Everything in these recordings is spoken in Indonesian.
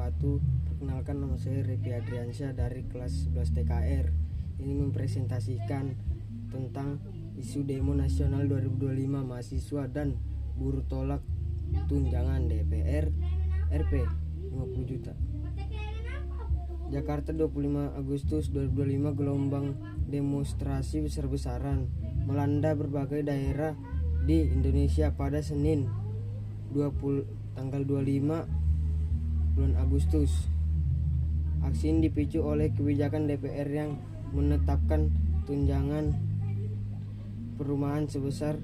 wabarakatuh. Perkenalkan, nama saya Revi Adriansyah dari kelas 11 TKR. Ini mempresentasikan tentang isu demo nasional 2025 mahasiswa dan buruh tolak tunjangan DPR RP 50 juta. Jakarta 25 Agustus 2025, gelombang demonstrasi besar-besaran melanda berbagai daerah di Indonesia pada Senin tanggal 25 bulan Agustus. Aksi ini dipicu oleh kebijakan DPR yang menetapkan tunjangan perumahan sebesar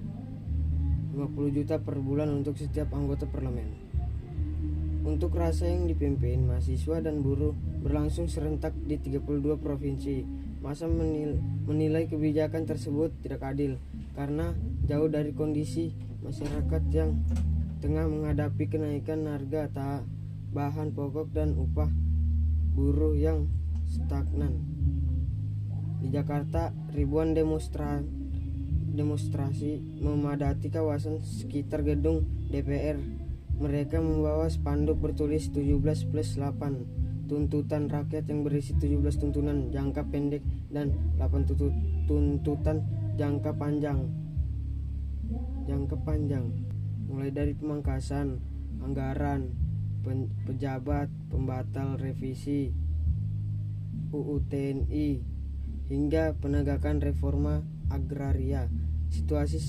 50 juta per bulan untuk setiap anggota parlemen. Untuk rasa yang dipimpin mahasiswa dan buruh berlangsung serentak di 32 provinsi. Masa menilai kebijakan tersebut tidak adil karena jauh dari kondisi masyarakat yang tengah menghadapi kenaikan harga bahan pokok dan upah buruh yang stagnan. Di Jakarta, ribuan demonstrasi memadati kawasan sekitar gedung DPR. Mereka membawa spanduk bertulis 17+8, tuntutan rakyat, yang berisi 17 tuntutan jangka pendek dan 8 tuntutan jangka panjang. Mulai dari pemangkasan anggaran pejabat, pembatal revisi UU TNI, hingga penegakan reforma agraria. Situasi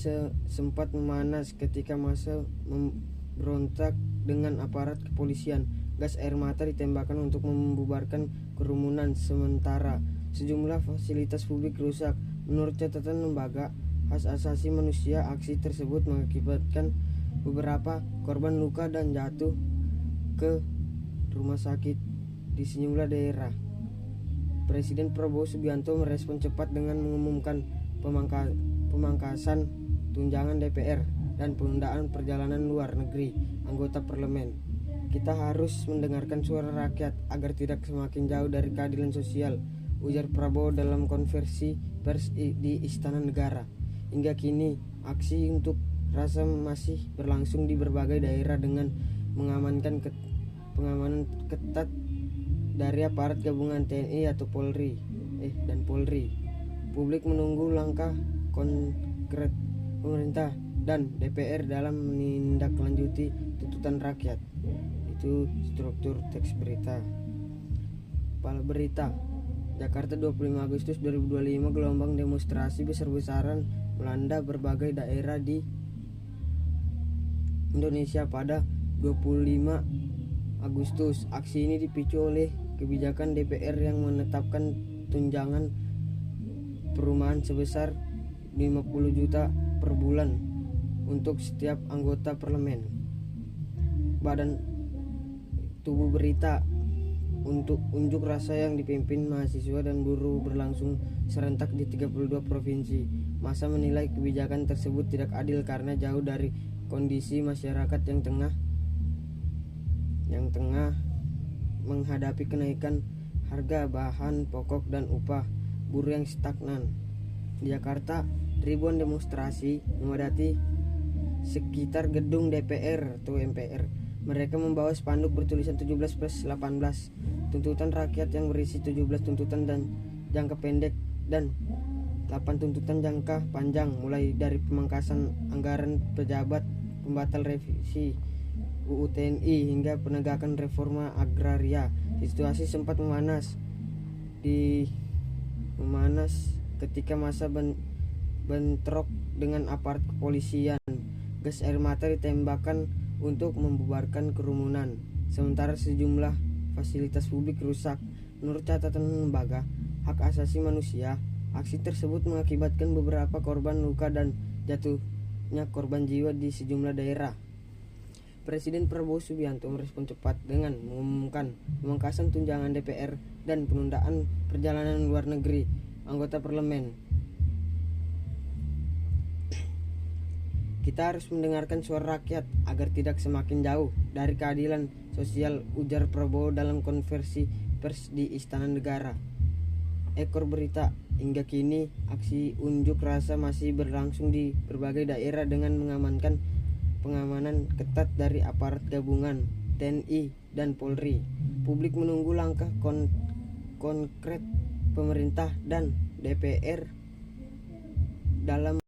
sempat memanas ketika massa memberontak dengan aparat kepolisian. Gas air mata ditembakkan untuk membubarkan kerumunan. Sementara sejumlah fasilitas publik rusak. Menurut catatan lembaga hak asasi manusia, aksi tersebut mengakibatkan beberapa korban luka dan jatuh ke rumah sakit di sejumlah daerah. Presiden Prabowo Subianto merespon cepat dengan mengumumkan pemangkasan tunjangan DPR dan penundaan perjalanan luar negeri anggota parlemen. Kita harus mendengarkan suara rakyat agar tidak semakin jauh dari keadilan sosial, ujar Prabowo dalam konversi pers di Istana Negara. Hingga kini, aksi untuk rasa masih berlangsung di berbagai daerah dengan mengamankan pengamanan ketat dari aparat gabungan TNI atau Polri dan Polri. Publik menunggu langkah konkret pemerintah dan DPR dalam menindaklanjuti tuntutan rakyat. Itu struktur teks berita. Kepala berita. Jakarta 25 Agustus 2025, gelombang demonstrasi besar-besaran melanda berbagai daerah di Indonesia pada 25 Agustus. Aksi ini dipicu oleh kebijakan DPR yang menetapkan tunjangan perumahan sebesar 50 juta per bulan untuk setiap anggota parlemen. Badan tubuh berita. Untuk unjuk rasa yang dipimpin mahasiswa dan buruh berlangsung serentak di 32 provinsi. Massa menilai kebijakan tersebut tidak adil karena jauh dari kondisi masyarakat yang tengah menghadapi kenaikan harga bahan pokok dan upah buruh yang stagnan. Di Jakarta, ribuan demonstrasi memadati sekitar gedung DPR atau MPR. Mereka membawa spanduk bertulisan 17+18, tuntutan rakyat, yang berisi 17 tuntutan dan jangka pendek dan 8 tuntutan jangka panjang, mulai dari pemangkasan anggaran pejabat, pembatal revisi UU TNI, hingga penegakan reforma agraria. Situasi sempat memanas ketika massa bentrok dengan aparat kepolisian. Gas air mata ditembakkan untuk membubarkan kerumunan. Sementara sejumlah fasilitas publik rusak. Menurut catatan lembaga hak asasi manusia, aksi tersebut mengakibatkan beberapa korban luka dan jatuhnya korban jiwa di sejumlah daerah. Presiden Prabowo Subianto merespon cepat dengan mengumumkan pemangkasan tunjangan DPR dan penundaan perjalanan luar negeri anggota parlemen. Kita harus mendengarkan suara rakyat agar tidak semakin jauh dari keadilan sosial, ujar Prabowo dalam konversi pers di Istana Negara. Ekor berita. Hingga kini, aksi unjuk rasa masih berlangsung di berbagai daerah dengan mengamankan pengamanan ketat dari aparat gabungan TNI dan Polri. Publik menunggu langkah konkret pemerintah dan DPR dalam